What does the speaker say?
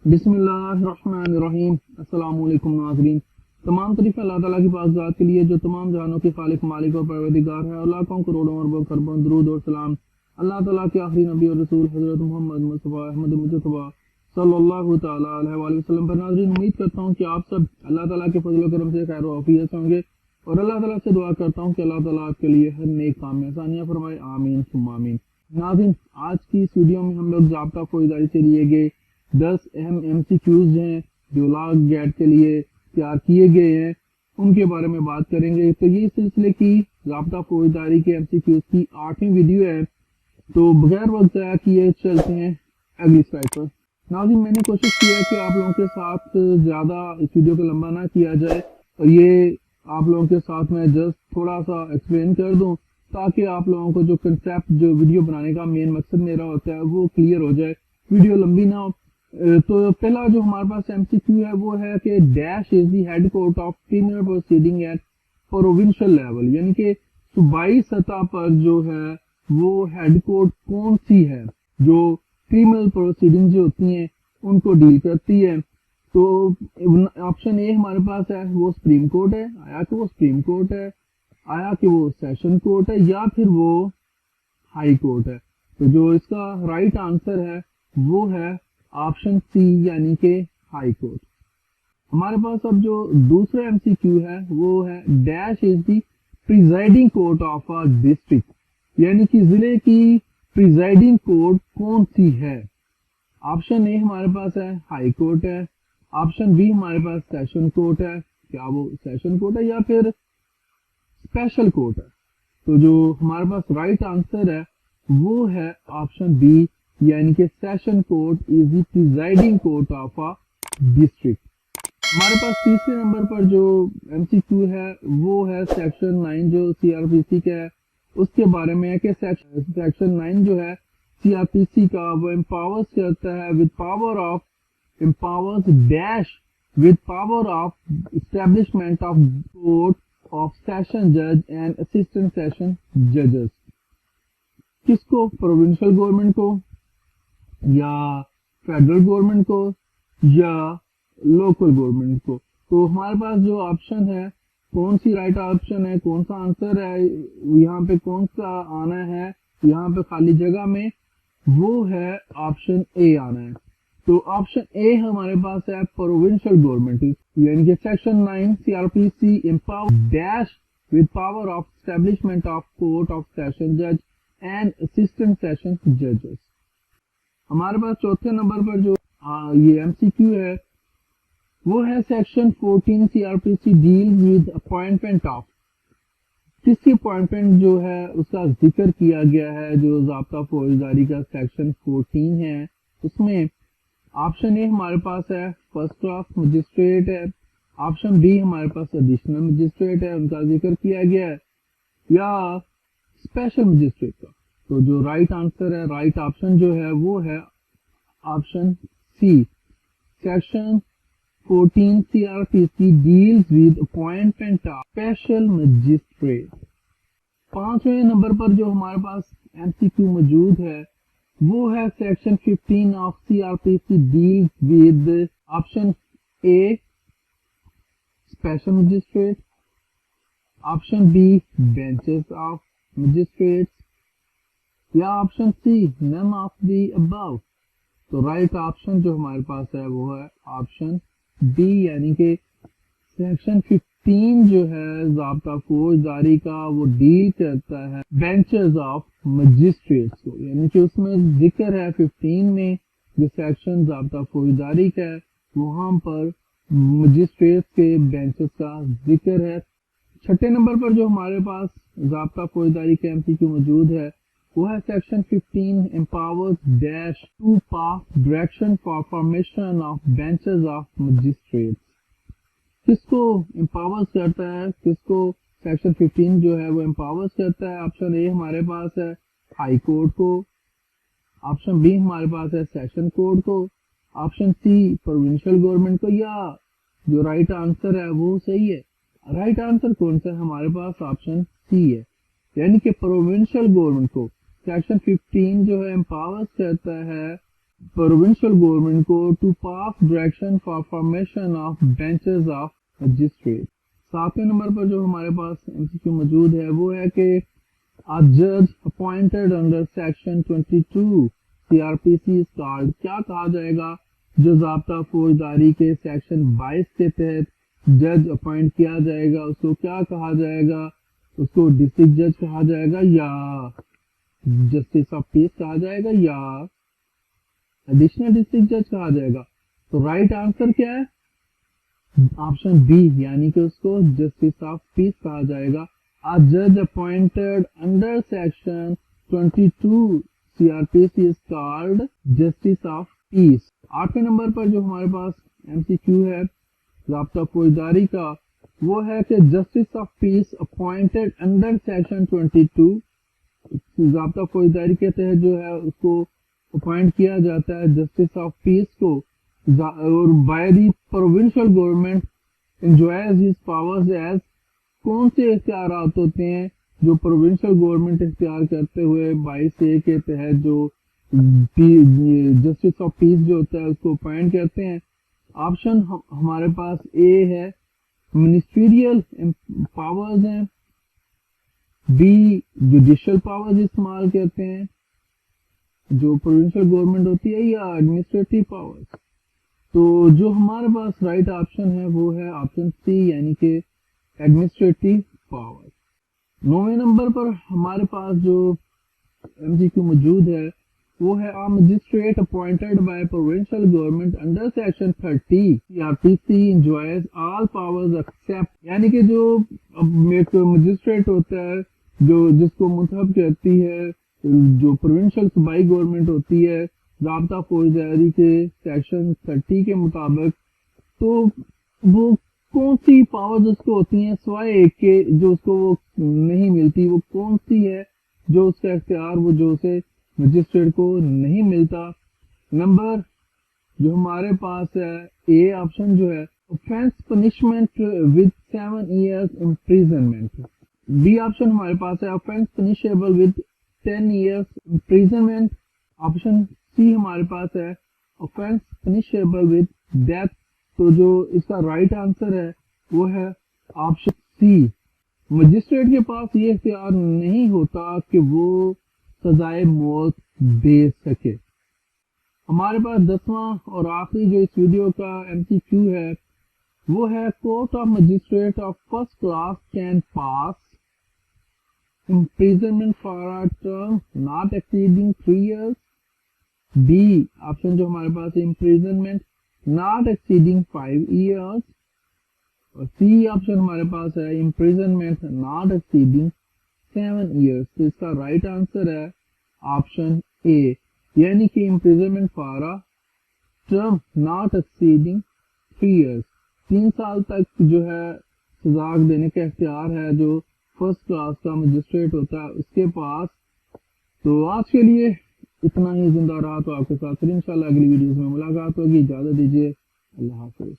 बिस्मिल्लाहिर्रहमानिर्रहीम। अस्सलाम वालेकुम नाज़रीन। तमाम तारीफ़ अल्लाह ताला की पाक ज़ात के लिए जो तमाम जहानों के खालिक मालिक और परवरदिगार है, और लाखों करोड़ों अरबों खरबों दरूद और सलाम अल्लाह ताला के आखिरी नबी और रसूल हज़रत मोहम्मद मुस्तफ़ा अहमद मुजतबा सल्लल्लाहु ताला अलैहि वसल्लम पर। नाज़रीन, उम्मीद करता हूँ कि आप सब अल्लाह ताला के फजल और करम से खैर और आफियत से होंगे, और अल्लाह ताला से दुआ करता हूँ कि अल्लाह ताला आपके लिए हर नेक काम में आसानियाँ फरमाए। आमीन सुम्मा आमीन। नाज़रीन, आज की इस वीडियो में हम लोग ज़ाब्ता फौजदारी से लिए गए 10 अहम MCQs हैं जो लॉ गैट के लिए तैयार किए गए हैं, उनके बारे में बात करेंगे। तो ये सिलसिले की ज़ाब्ता फौजदारी के MCQs की 8वीं वीडियो है। तो बगैर वक्त ज़ाया किए चलते हैं अगली स्लाइड पर। नाज़रीन, मैंने कोशिश की है कि आप लोगों के साथ ज़्यादा इस वीडियो को लंबा ना किया जाए, और ये आप लोगों के साथ मैं जस्ट थोड़ा सा एक्सप्लेन कर दूं ताकि आप लोगों को जो कंसेप्ट, जो वीडियो बनाने का मेन मकसद मेरा होता है वो क्लियर हो जाए, वीडियो लंबी ना हो। तो पहला जो हमारे पास MCQ है वो है कि dash is the head court of criminal proceeding at provincial level, यानी कि सूबाई सतह पर जो है वो हेड कोर्ट कौन सी है जो क्रिमिनल प्रोसीडिंग जो होती हैं उनको डील करती है। तो ऑप्शन ए हमारे पास है वो सुप्रीम कोर्ट है, आया कि वो सुप्रीम कोर्ट है, आया कि वो सेशन कोर्ट है, या फिर वो हाई कोर्ट है। तो जो इसका राइट आंसर है वो है ऑप्शन सी, यानी कि हाई कोर्ट। हमारे पास अब जो दूसरा MCQ है वो है dash is the presiding court of a district, यानी कि जिले की प्रिजाइडिंग कोर्ट कौन सी है। ऑप्शन ए हमारे पास है हाई कोर्ट है, ऑप्शन बी हमारे पास सेशन कोर्ट है, क्या वो सेशन कोर्ट है या फिर स्पेशल कोर्ट है। तो जो हमारे पास राइट आंसर है वो है ऑप्शन बी, यानी कि session court is the presiding court of a district. हमारे पास तीसरे नंबर पर जो MCQ है वो है सेक्शन 9 जो CRPC का है, उसके बारे में है कि सेक्शन 9 जो है CRPC का वो एम्पावर्स करता है with power of empowers dash with power of establishment of court of session judge and assistant session judges। किसको? प्रोविंशियल गवर्नमेंट को, या फेडरल गवर्नमेंट को, या लोकल गवर्नमेंट को। तो हमारे पास जो ऑप्शन है, कौन सी राइट ऑप्शन है, कौन सा आंसर है, यहाँ पे कौन सा आना है, यहाँ पे खाली जगह में, वो है ऑप्शन ए आना है। तो ऑप्शन ए हमारे पास है प्रोविंशियल गवर्नमेंट, यानी कि section 9 CRPC empower dash with power of establishment of court of session जज एंड असिस्टेंट सेशन जजेस। हमारे पास चौथे नंबर पर जो ये MCQ है वो है section 14 CRPC deal with appointment of, किसकी अपॉइंटमेंट जो है उसका जिक्र किया गया है जो ज़ाब्ता फौजदारी का सेक्शन 14 है। उसमें ऑप्शन ए हमारे पास है फर्स्ट क्लास मजिस्ट्रेट है, ऑप्शन बी हमारे पास एडिशनल मजिस्ट्रेट है, उनका जिक्र किया गया है, या स्पेशल मजिस्ट्रेट का। तो जो राइट आंसर है, राइट ऑप्शन जो है वो है option C, section 14 CRPC deals with appointment of special magistrate. पांचवें नंबर पर जो हमारे पास MCQ मौजूद है वो है section 15 of CRPC deals with option A special magistrate, option B benches of magistrates, या option C none of the above. तो राइट ऑप्शन जो हमारे पास है वो है ऑप्शन बी, यानी कि सेक्शन 15 जो है ज़ाब्ता फौजदारी का वो डील करता है बेंचेस ऑफ मजिस्ट्रेट्स को, यानी कि उसमें जिक्र है 15 में जो सेक्शन ज़ाब्ता फौजदारी का है वहां पर मजिस्ट्रेट्स के बेंचेस का जिक्र है। छठे नंबर पर जो हमारे पास ज़ाब्ता फौजदारी के MCQ मौजूद है वो है section 15 empowers dash to pass direction for formation of benches of magistrates। किसको एम्पावर्स करता है, किसको सेक्शन 15 जो है वो एम्पावर्स करता है। ऑप्शन ए हमारे पास है हाई कोर्ट को, ऑप्शन बी हमारे पास है सेशन कोर्ट को, ऑप्शन सी प्रोविंशियल गवर्नमेंट को, या जो राइट आंसर है वो सही है। राइट आंसर कौन सा है हमारे पास? ऑप्शन सी है, यानी कि प्रोविंशियल गवर्नमेंट को सेक्शन 15 जो है एम्पावर्स करता है प्रोविंशियल गवर्नमेंट को to pass direction for formation of benches of magistrate. 7वें नंबर पर जो हमारे पास एमसीक्यू मौजूद है वो है कि a judge appointed under section 22 CRPC is called, क्या कहा जाएगा जो ज़ाब्ता फौजदारी के सेक्शन 22 के तहत जज अपॉइंट किया जाएगा उसको क्या कहा जाएगा, उसको डिस्ट्रिक्ट जज कहा जाएगा या जस्टिस ऑफ पीस कहा जाएगा या एडिशनल डिस्ट्रिक्ट जज कहा जाएगा। तो राइट आंसर क्या है, ऑप्शन बी, यानी कि उसको जस्टिस ऑफ पीस कहा जाएगा। A judge appointed under section 22 CRPC is called justice of peace। 8वें नंबर पर जो हमारे पास MCQ है ज़ाब्ता फौजदारी का वो है कि justice of peace appointed under section 22, ज़ाब्ता फौजदारी के तहत जो है उसको अपॉइंट किया जाता है जस्टिस ऑफ पीस को, और by the provincial government enjoys his powers as, कौन से इख्तियारात होते हैं जो प्रोविंशियल गवर्नमेंट इख्तियार करते हुए 22A के तहत जो जस्टिस ऑफ पीस जो होता है उसको अपॉइंट करते हैं। ऑप्शन हमारे पास ए है मिनिस्ट्रियल पावर्स हैं, बी जुडिशियल पावर्स इस्तेमाल करते हैं जो प्रोविंशियल गवर्नमेंट होती है, या एडमिनिस्ट्रेटिव पावर्स। तो जो हमारे पास राइट ऑप्शन है वो है ऑप्शन सी, यानी कि एडमिनिस्ट्रेटिव पावर। 9वें नंबर पर हमारे पास जो एमसीक्यू मौजूद है वो है a magistrate appointed by provincial government under section 30 CRPC enjoys all powers except, यानी कि जो एक मजिस्ट्रेट होता है जो जिसको मुंतखब करती है जो प्रोविंशियल सूबाई गवर्नमेंट होती है ज़ाब्ता फौजदारी के सेक्शन 30 के मुताबिक, तो वो कौन सी पावर्स उसको होती हैं सिवाय एक के जो उसको वो नहीं मिलती, वो कौन सी है जो उसका इख्तियार वो जो उसे मजिस्ट्रेट को नहीं मिलता। नंबर जो हमारे पास है ए ऑप्शन जो है offence punishment with 7 years imprisonment, B option हमारे पास है offence punishable with 10 years imprisonment, option C हमारे पास है ऑफेंस पनिशेबल विद डेथ। तो जो इसका राइट आंसर है वो है ऑप्शन सी, मजिस्ट्रेट के पास ये इख्तियार नहीं होता कि वो सजाए मौत दे सके। हमारे पास 10वां और आखिरी जो इस वीडियो का MCQ है वो है court of magistrate of first class can pass imprisonment for a term not exceeding 3 years, B option जो हमारे पास है imprisonment not exceeding 5 years, और सी ऑप्शन हमारे पास है imprisonment not exceeding 7 years। तो इसका राइट आंसर है ऑप्शन ए, यानी कि imprisonment for a term not exceeding 3 years, 3 साल तक जो है सजा देने का इख्तियार है जो फर्स्ट क्लास का मजिस्ट्रेट होता है उसके पास। तो आज के लिए इतना ही, जिंदा रहा तो आपके साथ फिर इंशाल्लाह अगली वीडियोस में मुलाकात होगी। इजाजत दीजिए, अल्लाह हाफिज।